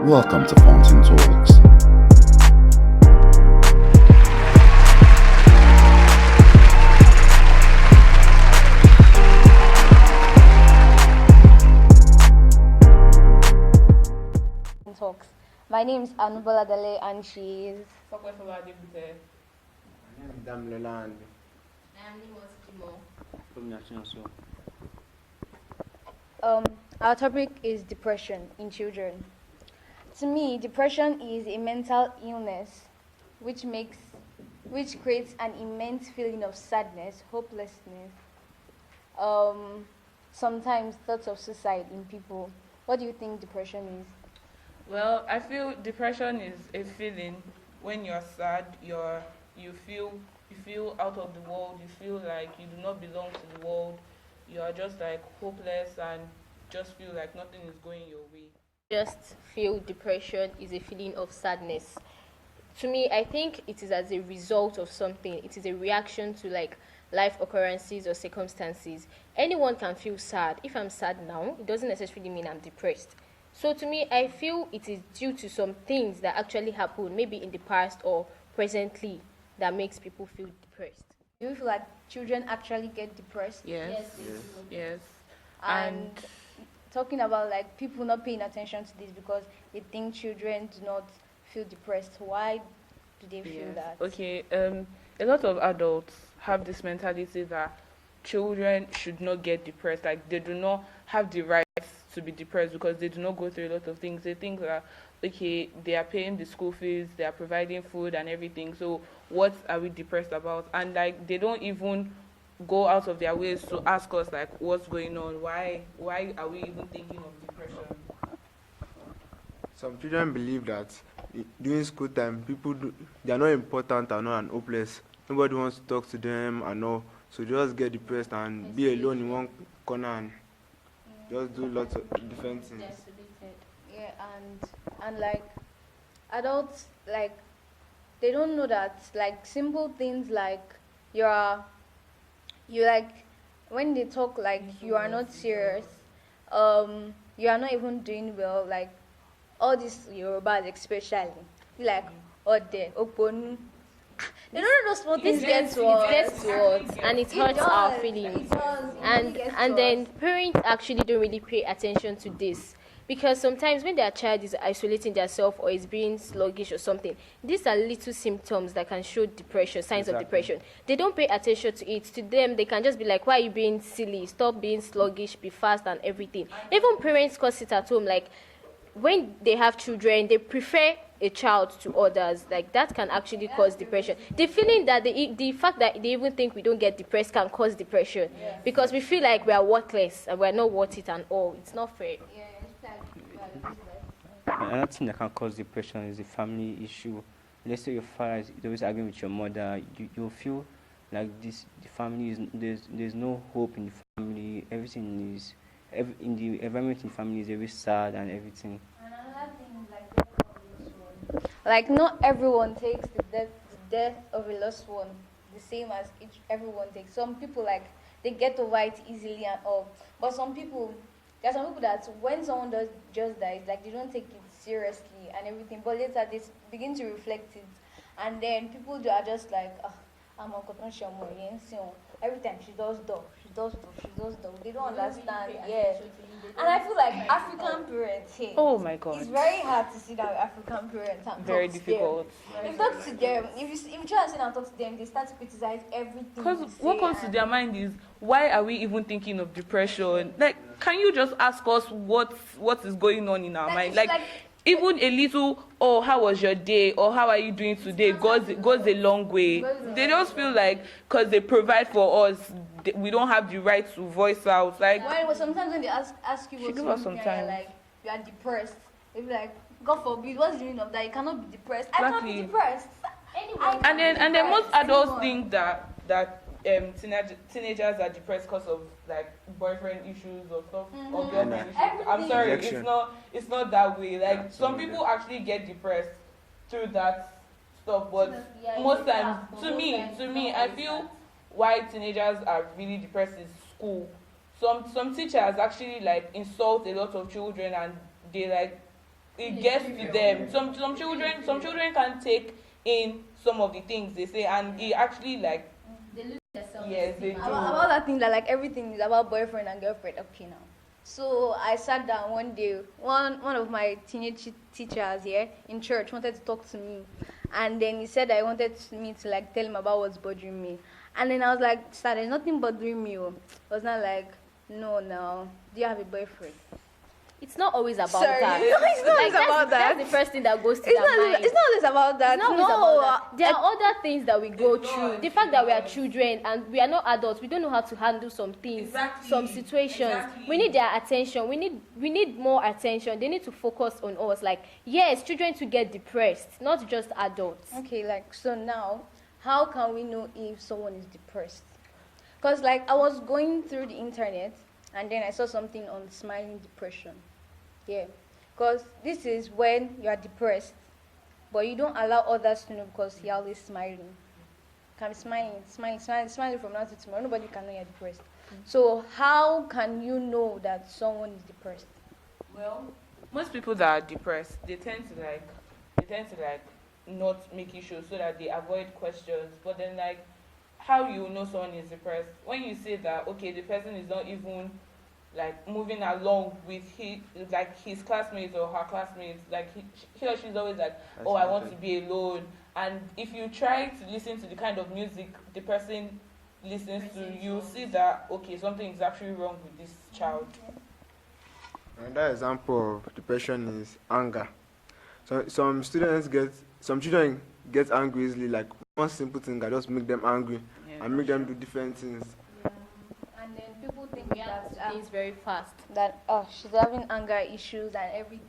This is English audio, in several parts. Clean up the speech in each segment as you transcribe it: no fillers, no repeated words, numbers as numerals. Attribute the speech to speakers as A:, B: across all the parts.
A: Welcome to Fountain Talks.
B: Talks. My name is Anubola Dale and she is our topic is depression in children. To me, depression is a mental illness which creates an immense feeling of sadness, hopelessness, sometimes thoughts of suicide in people. What do you think depression is?
C: Well, I feel depression is a feeling when you're sad, you feel out of the world, you feel like you do not belong to the world, you are just like hopeless and just feel like nothing is going your way.
D: Just feel depression is a feeling of sadness. To me, I think it is as a result of something. It is a reaction to like life occurrences or circumstances. Anyone can feel sad. If I'm sad now, it doesn't necessarily mean I'm depressed. So to me, I feel it is due to some things that actually happen, maybe in the past or presently, that makes people feel depressed.
B: Do you feel like children actually get depressed?
C: Yes. Yes.
B: And talking about like people not paying attention to this because they think children do not feel depressed. Why do they feel that?
C: Okay. A lot of adults have this mentality that children should not get depressed. Like they do not have the right to be depressed because they do not go through a lot of things. They think that okay, they are paying the school fees, they are providing food and everything. So what are we depressed about? And like they don't even go out of their ways to ask us like what's going on. Why are we even thinking of depression?
E: Some children believe that during school time, they are not important and not and hopeless. Nobody wants to talk to them and all. So they just get depressed and be alone in one corner and just do lots of different things.
B: Yeah, and like adults, like they don't know that like simple things like you like when they talk like you are not serious, you are not even doing well, like all these Yorubas especially, like ode oponu. They don't know those small things get to us.
D: It gets to us and it hurts our feelings. And then parents actually don't really pay attention to this. Because sometimes when their child is isolating themselves or is being sluggish or something, these are little symptoms that can show depression, signs of depression. They don't pay attention to it. To them, they can just be like, why are you being silly? Stop being sluggish, be fast and everything. Even parents cause it at home, like when they have children, they prefer a child to others. Like that can actually cause depression. The feeling that the fact that they even think we don't get depressed can cause depression. Because we feel like we are worthless and we're not worth it and all. It's not fair.
F: Another thing that can cause depression is the family issue. Let's say your father is always arguing with your mother. You feel like the family is there's no hope in the family. Everything is in the environment in the family is very sad and everything.
B: Another thing is like death of a lost one. Like not everyone takes the death of a lost one the same as everyone takes. Some people like they get over it easily and all, but there are some people that when someone just dies, like they don't take it seriously and everything, but later they begin to reflect it, and then people are just like, I'm a cotton shamu, every time she does dog. They don't understand, And I feel like African parents, hey,
C: Oh my god.
B: it's very hard to sit down with African parents and
C: Very
B: talk to
C: difficult.
B: them. If you talk to them, if you try to sit down and talk to them, they start to criticize everything.
C: Because
B: you
C: what
B: say
C: comes to
B: and-
C: their mind is, why are we even thinking of depression? Like, can you just ask us what is going on in our mind? Like, even a little, oh, how was your day? Or how are you doing today? Goes a long way. They just feel like, because they provide for us, we don't have the right to voice out. Like,
B: Well, sometimes when they ask you
C: She
B: what's
C: give
B: wrong
C: us some
B: with you and
C: time.
B: you're like, you are depressed. They be like, God forbid, what's the meaning of that? You cannot be depressed. I can't be
C: Exactly.
B: depressed.
C: and then most adults
B: Anyone.
C: think that teenagers are depressed because of like boyfriend issues or stuff or girlfriend issues. I'm
B: Everything.
C: sorry,
E: Rejection.
C: it's not that way. Like
E: Yeah,
C: some
E: some
C: people actually get depressed through that stuff, but most times, to me, I feel why teenagers are really depressed is school. Some teachers actually like insult a lot of children and they like it gets to them. Some children can take in some of the things they say, and it actually like yes, they do.
B: About that thing that like everything is about boyfriend and girlfriend. Okay, now. So I sat down one day. One of my teenage teachers here in church wanted to talk to me, and then he said I wanted me to like tell him about what's bothering me. And then I was like, "Sir, there's nothing bothering me." Oh. I was not like, "No. Do you have a boyfriend?"
D: It's not always about
B: Sorry.
D: that.
B: No, it's not always about that.
D: That's the first thing that goes to
B: It's
D: their
B: not.
D: mind.
B: It's not always about that.
D: It's not always about that. There are other things that we go through. The fact that we are children and we are not adults, we don't know how to handle some things, some situations. We need their attention. We need more attention. They need to focus on us. Like, yes, children to get depressed, not just adults.
B: Okay, like so now, how can we know if someone is depressed? Because like I was going through the internet and then I saw something on smiling depression. Yeah, because this is when you are depressed, but you don't allow others to know because you're always smiling. Can be smiling from now to tomorrow. Nobody can know you're depressed. So how can you know that someone is depressed?
C: Well, most people that are depressed, they tend to like not make issues so that they avoid questions. But then like, how you know someone is depressed when you say that okay, the person is not even like moving along with his classmates or her classmates, like he or she's always like, oh, I want to be alone. And if you try to listen to the kind of music the person listens to, you see that okay, something is actually wrong with this child.
E: Another example of depression is anger. So some children get angry easily, like one simple thing that just make them angry and make them do different things.
B: And then people think
D: React to things very fast.
B: that she's having anger issues and everything,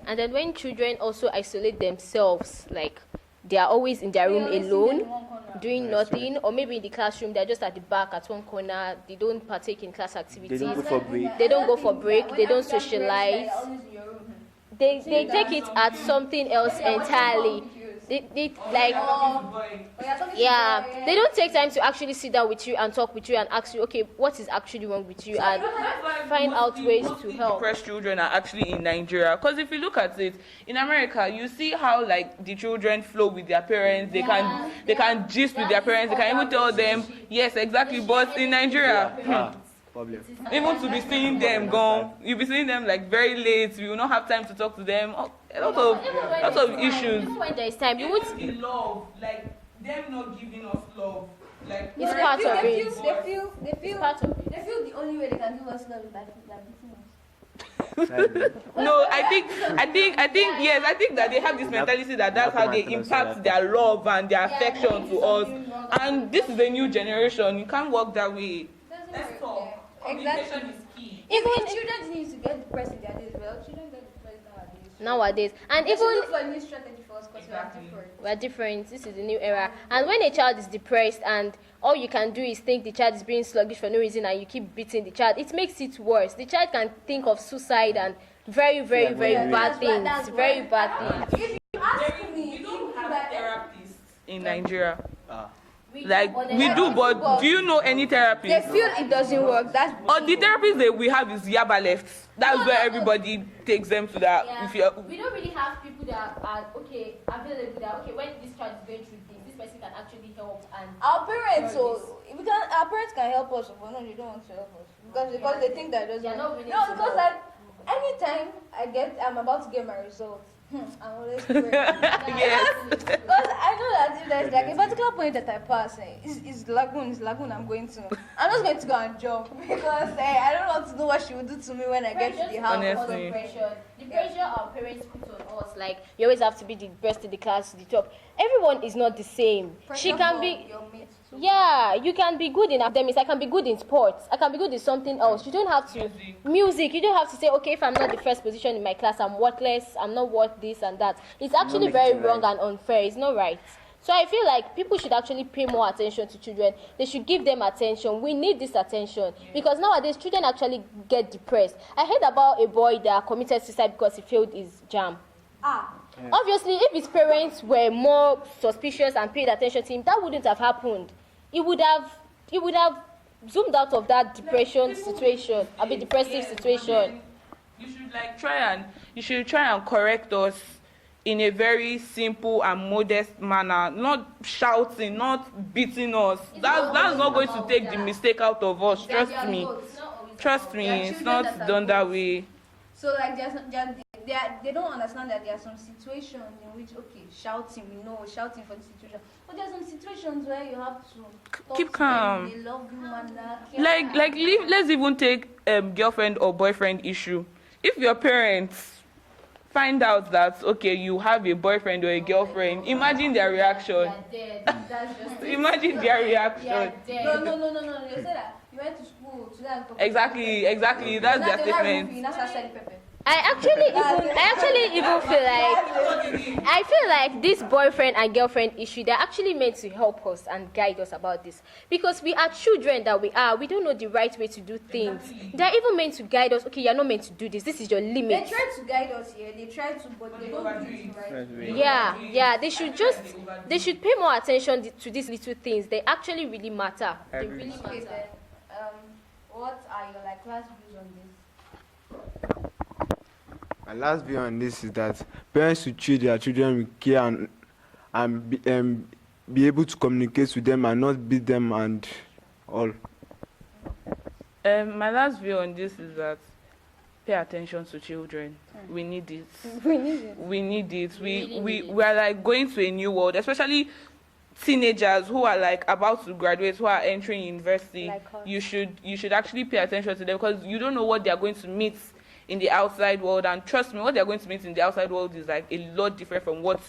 D: And then when children also isolate themselves, like they are always in their room alone, doing nothing, or maybe in the classroom they're just at the back at one corner. They don't partake in class activities.
F: They don't go for break.
D: They don't go for break. They don't socialize. They take it as something else entirely. They like they don't take time to actually sit down with you and talk with you and ask you, okay, what is actually wrong with you, and find out ways to help.
C: Depressed children are actually in Nigeria, because if you look at it in America, you see how like the children flow with their parents. They can gist with their parents. They can even tell them yes, exactly. But in Nigeria,
E: Problem.
C: even to be seeing them gone, you'll be seeing them like very late. You will not have time to talk to them. A lot of issues.
D: Even when there is time, you won't.
C: The love, like them not giving us love, like
D: It's part of it.
B: They feel
D: Part of it.
B: they feel the only way they can give us love is by beating us.
C: No, I think yes, I think that they have this mentality that that's how they impact their love and their affection to us. And this is a new generation. You can't work that way. Let's talk. Communication is key.
B: Even children need to get depressed in their days. Well, children get depressed
D: Nowadays, and
B: They should
D: even
B: look for a new strategy for us because
D: we're different. This is a new era. And when a child is depressed and all you can do is think the child is being sluggish for no reason and you keep beating the child, it makes it worse. The child can think of suicide and very bad things. Very bad things.
B: If you ask me,
C: We don't have therapists in Nigeria. We
B: do,
C: do, but do you know any therapist?
B: they feel it doesn't work. That's
C: Or the therapist that we have is Yaba left. That's where everybody takes them to that.
D: Yeah.
C: If you're,
D: We don't really have people that are available. That when this child is going through this person can actually help. And
B: our parents. So our parents can help us, but no, they don't want to help us because they think that it doesn't.
D: They're not willing
B: No,
D: to
B: because
D: help.
B: like anytime I'm about to get my results. I'm always praying.
C: yes.
B: Because I know that if there's like a particular point that I pass, it's lagoon I'm going to. I'm just going to go and jump because I don't want to know what she will do to me when I get to the house.
C: Honestly.
D: The pressure our parents put on us, like you always have to be the best in the class, the top. Everyone is not the same. She can be.
B: Your mates too.
D: Yeah, you can be good in academics. I can be good in sports. I can be good in something else. You don't have to music. You don't have to say, okay, if I'm not the first position in my class, I'm worthless. I'm not worth this and that. It's actually very wrong and unfair. It's not right. So I feel like people should actually pay more attention to children. They should give them attention. We need this attention because nowadays children actually get depressed. I heard about a boy that committed suicide because he failed his JAM. Obviously, if his parents were more suspicious and paid attention to him, that wouldn't have happened. He would have zoomed out of that depression situation, a bit depressive situation.
C: You should you should try and correct us in a very simple and modest manner, not shouting, not beating us. That's not going to take the mistake out of us. Trust me. Trust me, it's not done that way.
B: So like they don't understand that there are some situations in which shouting, we know shouting for the situation, but there are some situations where you have to
C: Keep calm.
B: in a loving manner.
C: Let's even take girlfriend or boyfriend issue. If your parents find out that you have a boyfriend or a girlfriend, imagine their reaction. Imagine their reaction.
B: No. You said that you went to school to learn.
C: Exactly. That's their statement.
D: I actually feel like this boyfriend and girlfriend issue, they're actually meant to help us and guide us about this, because we are children that we don't know the right way to do things. They're even meant to guide us. You're not meant to do this is your limit.
B: They try to guide us here, but they don't do it right.
D: Yeah, they should pay more attention to these little things. They actually really matter. They really matter.
B: What are your last views on this?
E: My last view on this is that parents should treat their children with care and be able to communicate with them and not beat them and all.
C: My last view on this is that pay attention to children. We need it. We need it. We are like going to a new world, especially teenagers who are like about to graduate, who are entering university. You should actually pay attention to them, because you don't know what they are going to meet in the outside world, and trust me, what they're going to meet in the outside world is like a lot different from what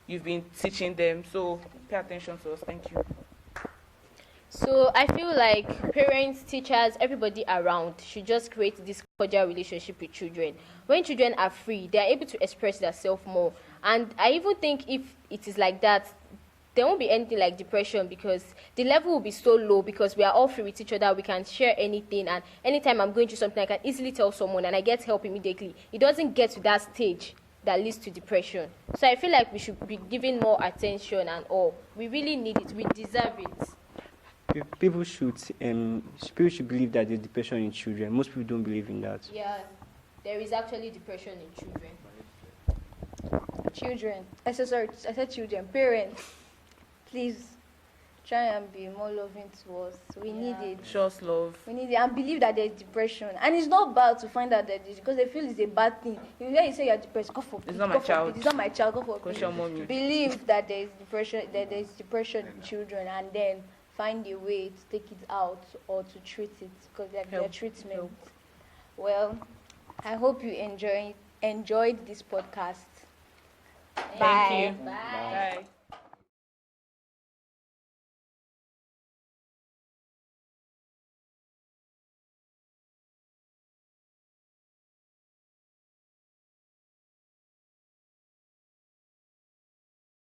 C: you've been teaching them. So pay attention to us. Thank you.
D: So I feel like parents, teachers, everybody around should just create this cordial relationship with children. When children are free, they are able to express themselves more. And I even think if it is like that, there won't be anything like depression, because the level will be so low, because we are all free with each other. We can share anything, and anytime I'm going through something, I can easily tell someone and I get help immediately. It doesn't get to that stage that leads to depression. So I feel like we should be giving more attention and all. We really need it. We deserve it.
F: People should believe that there's depression in children. Most people don't believe in that.
D: Yeah, there is actually depression in children.
B: I said children. Parents, please try and be more loving to us. We need it.
C: Show us love.
B: We need it, and believe that there's depression. And it's not bad to find out that because they feel it's a bad thing. When you say you're depressed, go for it.
C: It's not my child.
B: It's not my child. Go for
C: Your mommy.
B: Believe that there's depression in children, and then find a way to take it out or to treat it, because their treatment. Well, I hope you enjoyed this podcast.
C: Thank you.
D: Bye.
C: Bye.